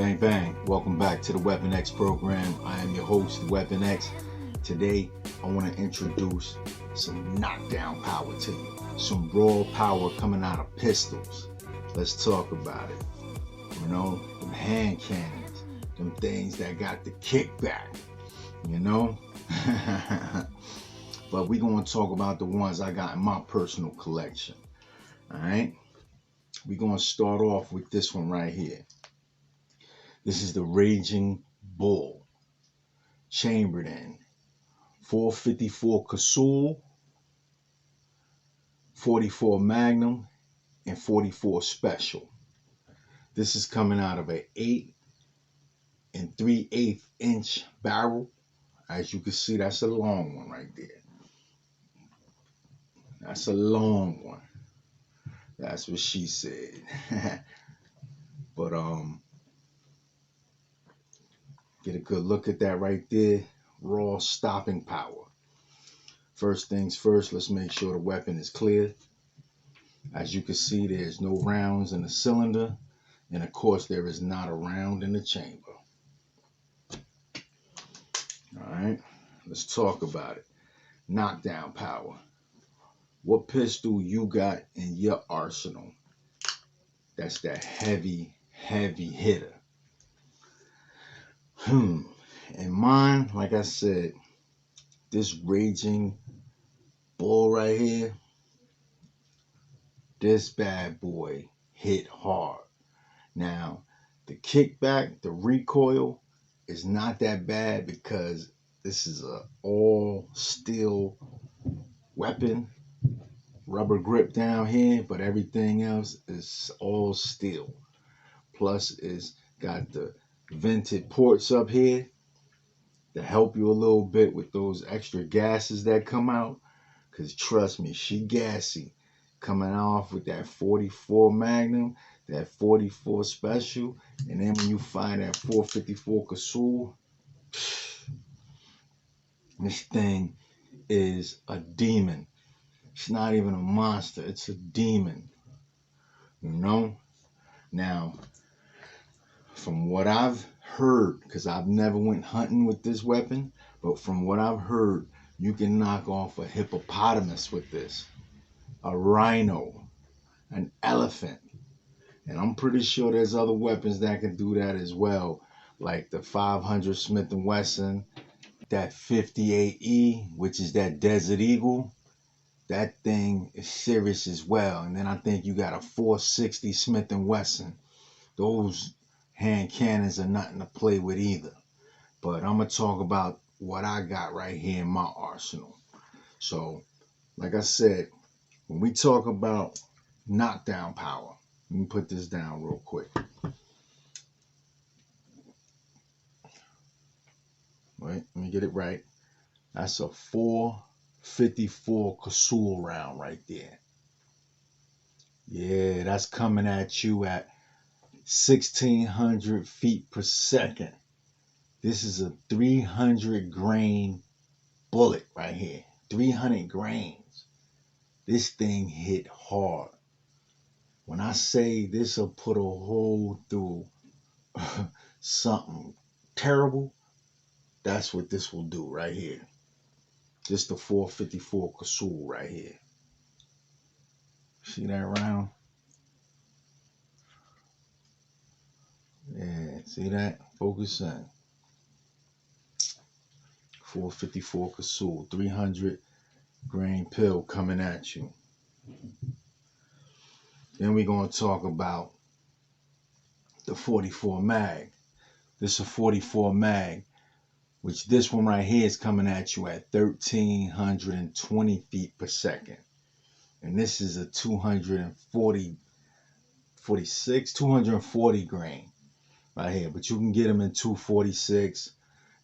Bang bang, welcome back to the Weapon X program. I am your host, Weapon X. Today, I want to introduce some knockdown power to you. Some raw power coming out of pistols. Let's talk about it. You know, them hand cannons, them things that got the kickback, you know? But we're going to talk about the ones I got in my personal collection. Alright? We're going to start off with this one right here. This is the Raging Bull, chambered in 454 Casull, 44 Magnum, and 44 Special. This is coming out of an 8 3/8 inch barrel. As you can see, that's a long one right there. That's a long one. That's what she said. But get a good look at that right there. Raw stopping power. First things first, let's make sure the weapon is clear. As you can see, there's no rounds in the cylinder, and of course there is not a round in the chamber. Alright, let's talk about it. Knockdown power. What pistol you got in your arsenal that's that heavy hitter? And mine, like I said, this Raging Bull right here, this bad boy hit hard. Now, the kickback, the recoil is not that bad because this is a all steel weapon. Rubber grip down here, but everything else is all steel. Plus, it's got the vented ports up here to help you a little bit with those extra gases that come out. Because trust me, she gassy. Coming off with that 44 Magnum, that 44 Special, and then when you find that 454 Casull, this thing is a demon. It's not even a monster, it's a demon. You know? Now, from what I've heard, because I've never went hunting with this weapon, but from what I've heard, you can knock off a hippopotamus with this, a rhino, an elephant, and I'm pretty sure there's other weapons that can do that as well, like the 500 Smith and Wesson, that 58E, which is that Desert Eagle. That thing is serious as well. And then I think you got a 460 Smith and Wesson. Those hand cannons are nothing to play with either. But I'm going to talk about what I got right here in my arsenal. So, like I said, when we talk about knockdown power, let me put this down real quick. Wait, let me get it right. That's a 454 Casull round right there. Yeah, that's coming at you at 1,600 feet per second. This is a 300 grain bullet right here. 300 grains. This thing hit hard. When I say this will put a hole through something terrible, that's what this will do right here. Just the 454 Casull right here. See that round? Yeah, see that? Focus in. 454 Casull, 300 grain pill coming at you. Then we're going to talk about the 44 mag. This is a 44 mag, which this one right here is coming at you at 1,320 feet per second. And this is a 240 grain right here. But you can get them in 246.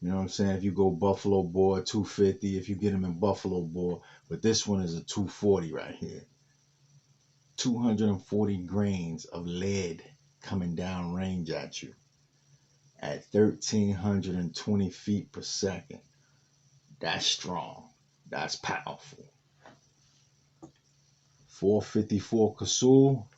You know what I'm saying? If you go Buffalo Bore, 250. If you get them in Buffalo Bore. But this one is a 240 right here. 240 grains of lead coming down range at you at 1,320 feet per second. That's strong. That's powerful. 454 Casull,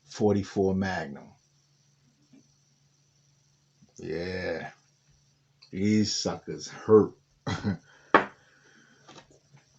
44 Magnum. Yeah, these suckers hurt.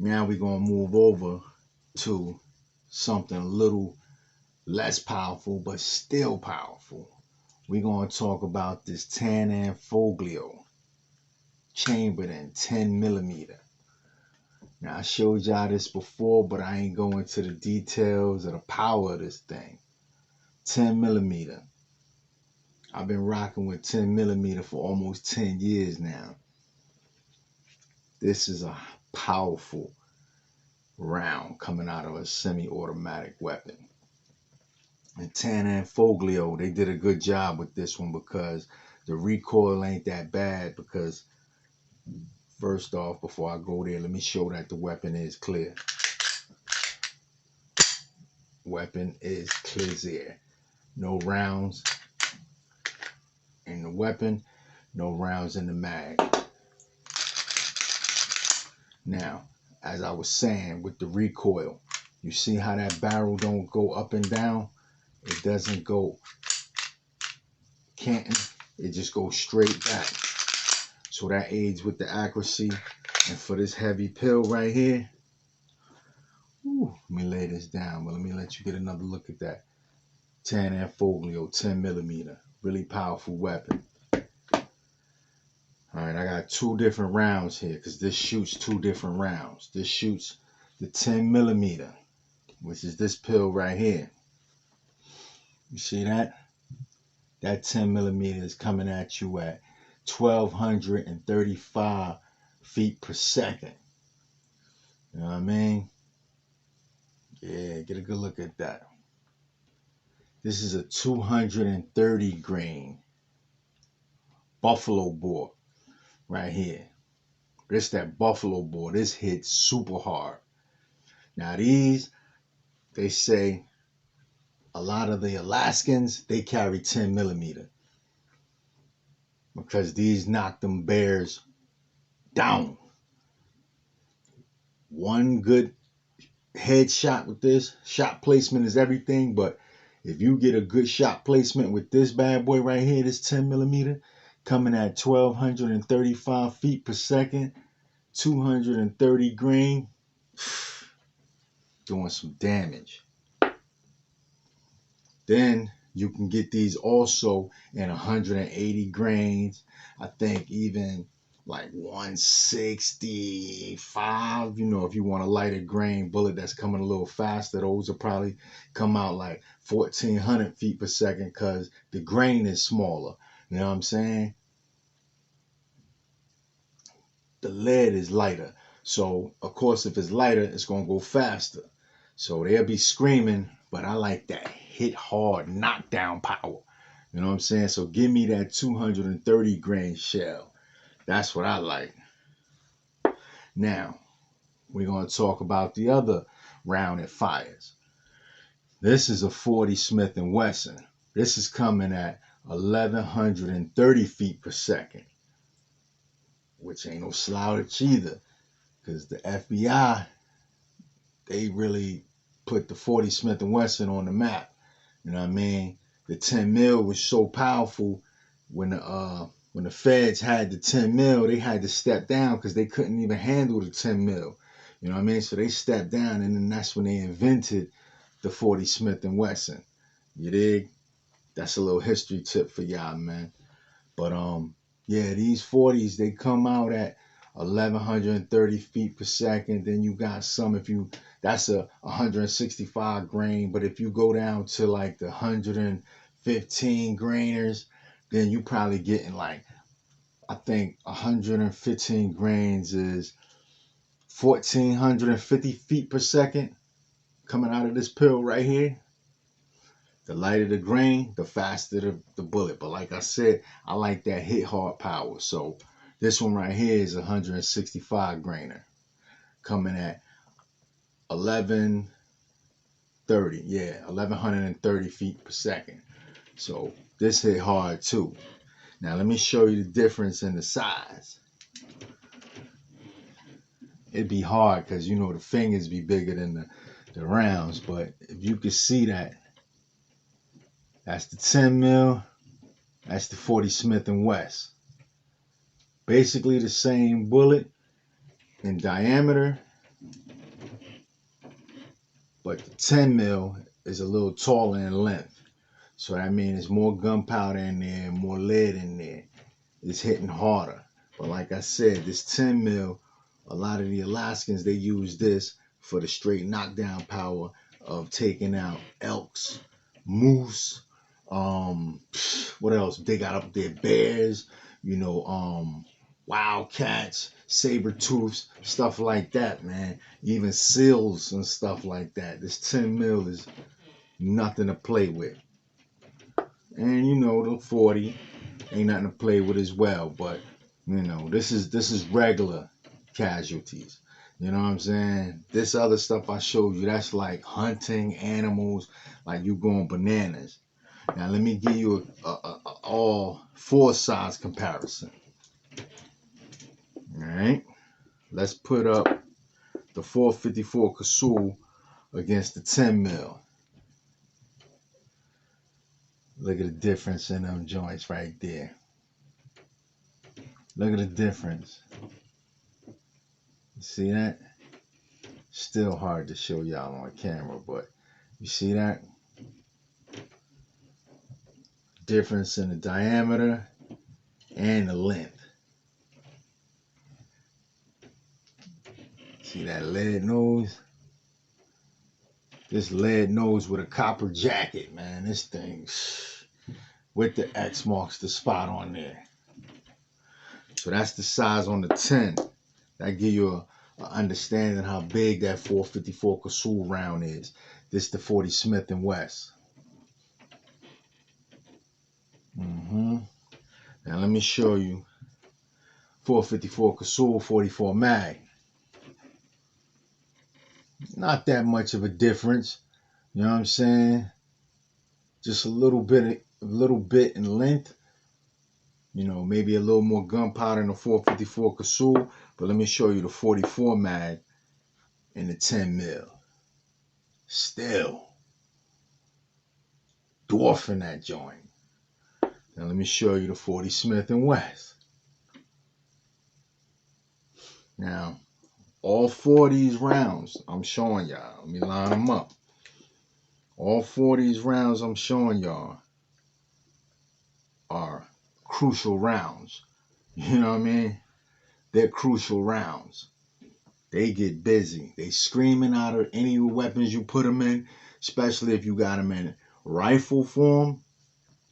Now we're going to move over to something a little less powerful, but still powerful. We're going to talk about this TANFOGLIO chambered in 10 millimeter. Now, I showed y'all this before, but I ain't going into the details of the power of this thing. 10 millimeter. I've been rocking with 10 millimeter for almost 10 years now. This is a powerful round coming out of a semi-automatic weapon. And TANFOGLIO, they did a good job with this one because the recoil ain't that bad. Because first off, before I go there, let me show that the weapon is clear. Weapon is clear. No rounds in the weapon, no rounds in the mag. Now, as I was saying with the recoil, you see how that barrel don't go up and down? It doesn't go canting, it just goes straight back. So that aids with the accuracy. And for this heavy pill right here, let me lay this down, but let me let you get another look at that. TANFOGLIO 10 millimeter, really powerful weapon. All right, I got two different rounds here because this shoots two different rounds. This shoots the 10 millimeter, which is this pill right here. You see that? That 10 millimeter is coming at you at 1,235 feet per second. You know what I mean? Yeah, get a good look at that. This is a 230 grain buffalo bore right here. This that buffalo bore. This hits super hard. Now these, they say a lot of the Alaskans, they carry 10 millimeter because these knock them bears down. One good headshot with this, shot placement is everything, but if you get a good shot placement with this bad boy right here, this 10 millimeter, coming at 1,235 feet per second, 230 grain, doing some damage. Then you can get these also in 180 grains. I think even like 165, you know, if you want a lighter grain bullet that's coming a little faster, those will probably come out like 1,400 feet per second because the grain is smaller. You know what I'm saying? The lead is lighter. So, of course, if it's lighter, it's going to go faster. So they'll be screaming, but I like that hit hard knockdown power. You know what I'm saying? So give me that 230 grain shell. That's what I like. Now, we're going to talk about the other round it fires. This is a 40 Smith and Wesson. This is coming at 1,130 feet per second, which ain't no slouch either, because the FBI, they really put the 40 Smith and Wesson on the map. You know what I mean? The 10 mil was so powerful when the feds had the 10 mil, they had to step down because they couldn't even handle the 10 mil. You know what I mean? So they stepped down, and then that's when they invented the 40 Smith and Wesson. You dig? That's a little history tip for y'all, man. But yeah, these 40s, they come out at 1,130 feet per second. Then you got some, that's a 165 grain. But if you go down to like the 115 grainers, then you probably getting like, I think 115 grains is 1,450 feet per second coming out of this pill right here. The lighter the grain, the faster the bullet. But like I said, I like that hit hard power. So this one right here is 165 grainer coming at 1,130. Yeah, 1,130 feet per second. So this hit hard too. Now let me show you the difference in the size. It'd be hard because, you know, the fingers be bigger than the rounds. But if you could see that, that's the 10 mil. That's the 40 Smith and Wesson. Basically the same bullet in diameter, but the 10 mil is a little taller in length. So that means there's more gunpowder in there, more lead in there. It's hitting harder. But like I said, this 10 mil, a lot of the Alaskans, they use this for the straight knockdown power of taking out elks, moose, what else? They got up there bears, wildcats, saber-tooths, stuff like that, man. Even seals and stuff like that. This 10 mil is nothing to play with. And the 40 ain't nothing to play with as well. But this is regular casualties. You know what I'm saying? This other stuff I showed you, that's like hunting animals, like you going bananas. Now let me give you a all four size comparison. All right, let's put up the 454 Casull against the 10 mil. Look at the difference in them joints right there. Look at the difference. You see that? Still hard to show y'all on camera, but you see that? Difference in the diameter and the length. See that lead nose? This lead nose with a copper jacket, man. This thing with the X marks the spot on there. So that's the size on the 10. That give you a understanding how big that 454 Casull round is. This the 40 Smith and Wesson. Now let me show you 454 Casull 44 mag. Not that much of a difference, you know what I'm saying? Just a little bit in length. Maybe a little more gunpowder in the 454 Casull, but let me show you the 44 mag and the 10 mil. Still dwarfing that joint. Now let me show you the 40 Smith and Wesson. Now, all four of these rounds I'm showing y'all. Let me line them up. All four of these rounds I'm showing y'all are crucial rounds. You know what I mean? They're crucial rounds. They get busy. They screaming out of any weapons you put them in, especially if you got them in rifle form,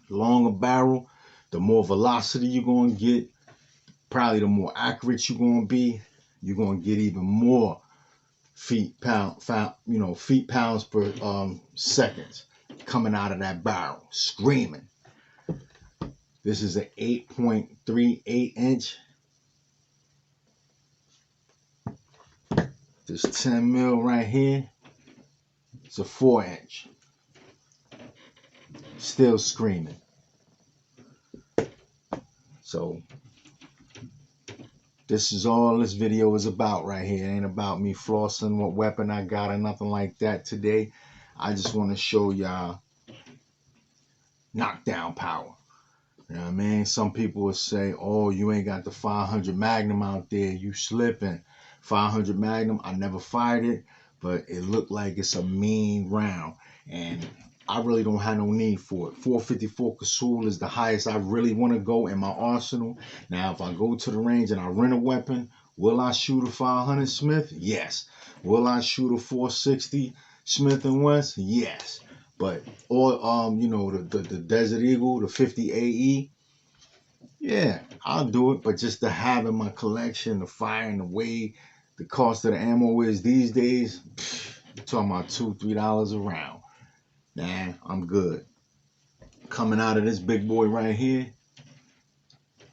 longer barrel. The more velocity you're going to get, probably the more accurate you're going to be. You're going to get even more feet pounds per seconds coming out of that barrel, screaming. This is an 8.38 inch. This 10 mil right here, it's a 4 inch. Still screaming. So this is all this video is about right here. It ain't about me flossing what weapon I got or nothing like that today. I just want to show y'all knockdown power. You know what I mean? Some people will say, oh, you ain't got the 500 Magnum out there. You slipping. 500 Magnum, I never fired it, but it looked like it's a mean round. And I really don't have no need for it. 454 Casull is the highest I really want to go in my arsenal. Now, if I go to the range and I rent a weapon, will I shoot a 500 Smith? Yes. Will I shoot a 460 Smith and Wesson? Yes. But, or, the Desert Eagle, the 50 AE, yeah, I'll do it. But just to have in my collection, the fire and the way the cost of the ammo is these days, you're talking about $2, $3 a round. Nah, I'm good. Coming out of this big boy right here,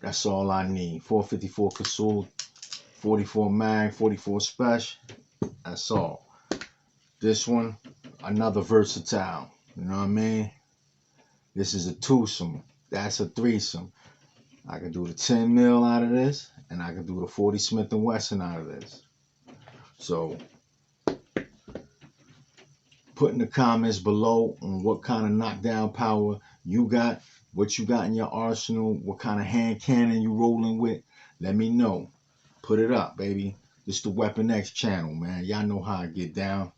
that's all I need. 454 Casull, 44 mag, 44 special. That's all. This one, another versatile. You know what I mean? This is a twosome. That's a threesome. I can do the 10 mil out of this, and I can do the 40 Smith and Wesson out of this. So, put in the comments below on what kind of knockdown power you got. what you got in your arsenal, what kind of hand cannon you rolling with, let me know. Put it up, baby. This the Weapon X channel, man. Y'all know how I get down.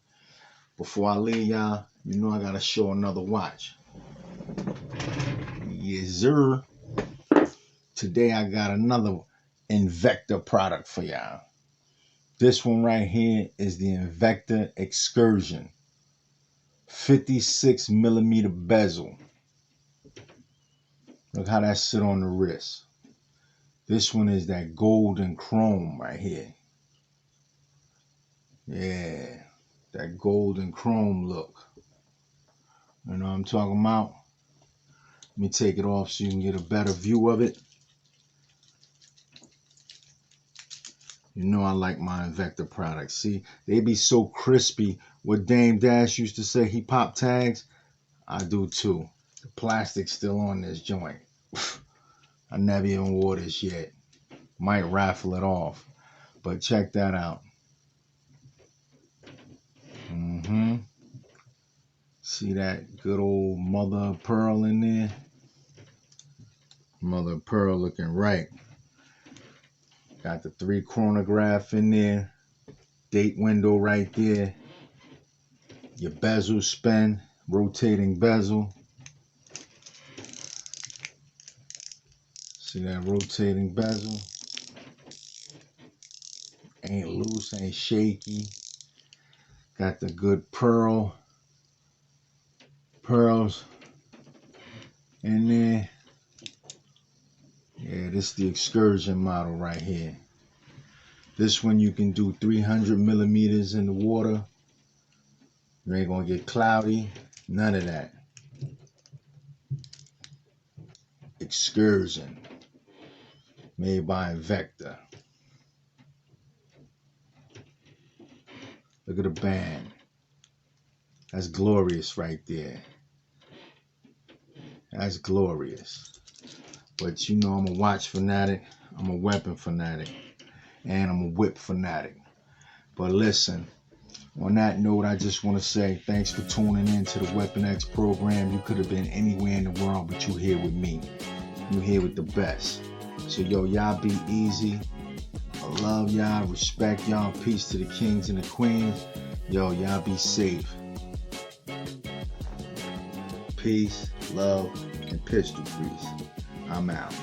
Before I leave y'all, you know I gotta show another watch. Yes, sir. Today I got another Invector product for y'all. This one right here is the Invector Excursion. 56 millimeter bezel. Look how that sit on the wrist. This one is that gold and chrome right here. Yeah, that gold and chrome look. You know what I'm talking about? Let me take it off so you can get a better view of it. You know I like my Invector products. See, they be so crispy. What Dame Dash used to say, he pop tags, I do too. The plastic's still on this joint. I never even wore this yet. Might raffle it off. But check that out. See that good old mother of pearl in there? Mother of pearl looking right. Got the 3 chronograph in there. Date window right there. Your bezel spin. Rotating bezel. See that rotating bezel? Ain't loose, ain't shaky. Got the good pearls in there. Yeah, this is the Excursion model right here. This one you can do 300 millimeters in the water. You ain't gonna get cloudy. None of that. Excursion. Made by Invector. Look at the band. That's glorious right there. That's glorious. But you know I'm a watch fanatic. I'm a weapon fanatic. And I'm a whip fanatic. But listen, on that note, I just want to say thanks for tuning in to the Weapon X program. You could have been anywhere in the world, but you here with me. You here with the best. So yo, y'all be easy. I love y'all, respect y'all. Peace to the kings and the queens. Yo, y'all be safe. Peace, love, and pistol grease. I'm out.